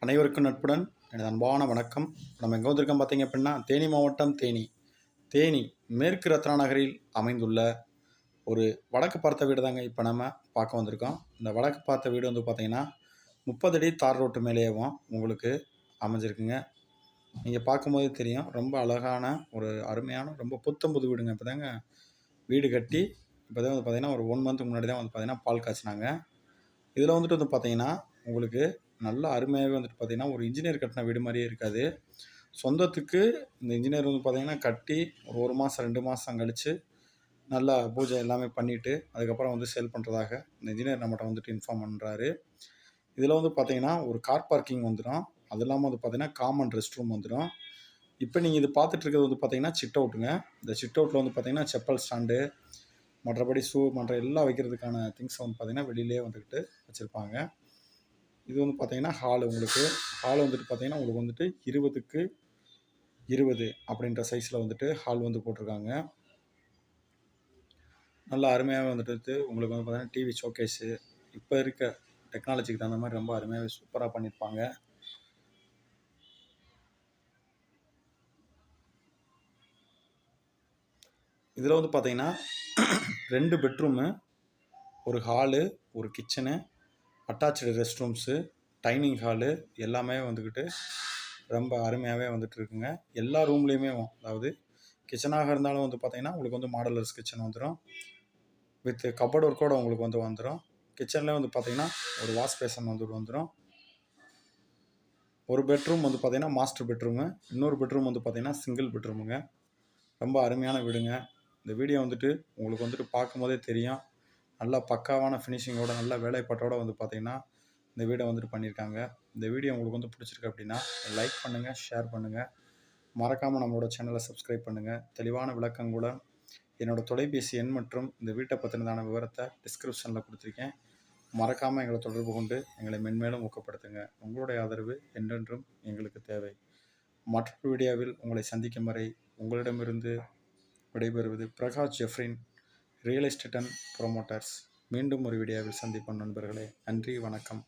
அனைவருக்கும் நட்புடன் எனது அன்பான வணக்கம். நம்ம எங்கே வந்திருக்கோம் பார்த்தீங்க அப்படின்னா, தேனி மாவட்டம் தேனி மேற்கு ரத்னா நகரில் அமைந்துள்ள ஒரு வடக்கு பார்த்த வீடு தாங்க இப்போ நம்ம பார்க்க வந்திருக்கோம். இந்த வடக்கு பார்த்த வீடு வந்து பார்த்தீங்கன்னா 30 அடி தார் ரோட்டு மேலேயேவும் உங்களுக்கு அமைஞ்சிருக்குங்க. நீங்கள் பார்க்கும்போதே தெரியும், ரொம்ப அழகான ஒரு அருமையான ரொம்ப புத்தம்புது வீடுங்க. இப்போ தாங்க வீடு கட்டி இப்போ தான் வந்து பார்த்தீங்கன்னா ஒரு 1 மந்த்துக்கு முன்னாடி தான் வந்து பார்த்தீங்கன்னா பால் காய்ச்சினாங்க. இதில் வந்துட்டு வந்து பார்த்தீங்கன்னா உங்களுக்கு நல்ல அருமையாகவே வந்துட்டு பார்த்தீங்கன்னா ஒரு இன்ஜினியர் கட்டின வீடு மாதிரியே இருக்காது. சொந்தத்துக்கு இந்த இன்ஜினியர் வந்து பார்த்தீங்கன்னா கட்டி ஒரு மாதம் 2 மாதம் கழித்து நல்லா பூஜை எல்லாமே பண்ணிவிட்டு அதுக்கப்புறம் வந்து சேல் பண்ணுறதாக இந்த இன்ஜினியர் நம்மகிட்ட வந்துட்டு இன்ஃபார்ம் பண்ணுறாரு. இதில் வந்து பார்த்தீங்கன்னா ஒரு கார் பார்க்கிங் வந்துடும். அது இல்லாமல் வந்து பார்த்தீங்கன்னா காமன் ரெஸ்ட் ரூம் வந்துடும். இப்போ நீங்கள் இது பார்த்துட்டு இருக்கிறது வந்து பார்த்தீங்கன்னா சிட் அவுட்டுங்க. இந்த சிட் அவுட்டில் வந்து பார்த்தீங்கன்னா செப்பல் ஸ்டாண்டு, மற்றபடி ஷூ மற்ற எல்லாம் வைக்கிறதுக்கான திங்ஸ் வந்து பார்த்தீங்கன்னா வெளியிலே வந்துக்கிட்டு வச்சுருப்பாங்க. இது வந்து பார்த்தீங்கன்னா ஹால் வந்துட்டு பார்த்தீங்கன்னா உங்களுக்கு வந்துட்டு 20க்கு 20 அப்படின்ற சைஸில் வந்துட்டு ஹால் வந்து போட்டிருக்காங்க. நல்லா அருமையாகவே வந்துட்டு உங்களுக்கு வந்து பார்த்தீங்கன்னா டிவி ஷோகேஸு இப்போ இருக்க டெக்னாலஜிக்கு தகுந்த மாதிரி ரொம்ப அருமையாகவே சூப்பராக பண்ணியிருப்பாங்க. இதில் வந்து பார்த்தீங்கன்னா 2 பெட்ரூமு, ஒரு ஹாலு, ஒரு kitchen, attach rest rooms, dining hall எல்லாமே வந்துக்கிட்டு ரொம்ப அருமையாகவே வந்துட்டு இருக்குங்க. எல்லா ரூம்லேயுமே அதாவது கிச்சனாக இருந்தாலும் வந்து பார்த்தீங்கன்னா உங்களுக்கு வந்து மாடலர்ஸ் கிச்சன் வந்துடும். வித் கபோர்ட் ஒர்க்கோடு உங்களுக்கு வந்து வந்துடும். கிச்சனில் வந்து பார்த்தீங்கன்னா ஒரு வாஷ் பேசன் வந்துடும். ஒரு பெட்ரூம் வந்து பார்த்தீங்கன்னா மாஸ்டர் பெட்ரூமு, இன்னொரு பெட்ரூம் வந்து பார்த்தீங்கன்னா சிங்கிள் பெட்ரூமுங்க. ரொம்ப அருமையான வீடுங்க. இந்த வீடியோ வந்துட்டு உங்களுக்கு வந்துட்டு பார்க்கும்போதே தெரியும், நல்லா பக்காவான ஃபினிஷிங்கோட நல்ல வேலைப்பாட்டோடு வந்து பார்த்தீங்கன்னா இந்த வீடை வந்துட்டு பண்ணியிருக்காங்க. இந்த வீடியோ உங்களுக்கு வந்து பிடிச்சிருக்கு அப்படின்னா லைக் பண்ணுங்கள், ஷேர் பண்ணுங்கள், மறக்காமல் நம்மளோட சேனலை சப்ஸ்கிரைப் பண்ணுங்கள். தெளிவான விளக்கங்களுடன் என்னோடய தொலைபேசி எண் மற்றும் இந்த வீட்டை பற்றினதான விவரத்தை டிஸ்கிரிப்ஷனில் கொடுத்துருக்கேன். மறக்காமல் எங்களை தொடர்பு கொண்டு எங்களை மென்மேலும் ஊக்கப்படுத்துங்க. உங்களுடைய ஆதரவு என்றென்றும் எங்களுக்கு தேவை. மற்றொரு வீடியோவில் உங்களை சந்திக்கும் வரை உங்களிடமிருந்து விடைபெறுவது Prakash Jeffrin, real estate and promoters. மீண்டும் ஒரு வீடியோவில் சந்திப்போம் நண்பர்களே. நன்றி, வணக்கம்.